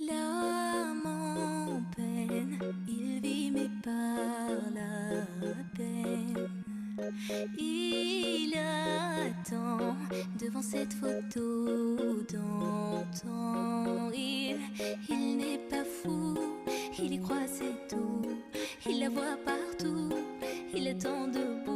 L'âme en peine, il vit mais par la peine. Il attend devant cette photo d'antan. Il n'est pas fou, il y croit c'est tout. Il la voit partout, il attend debout.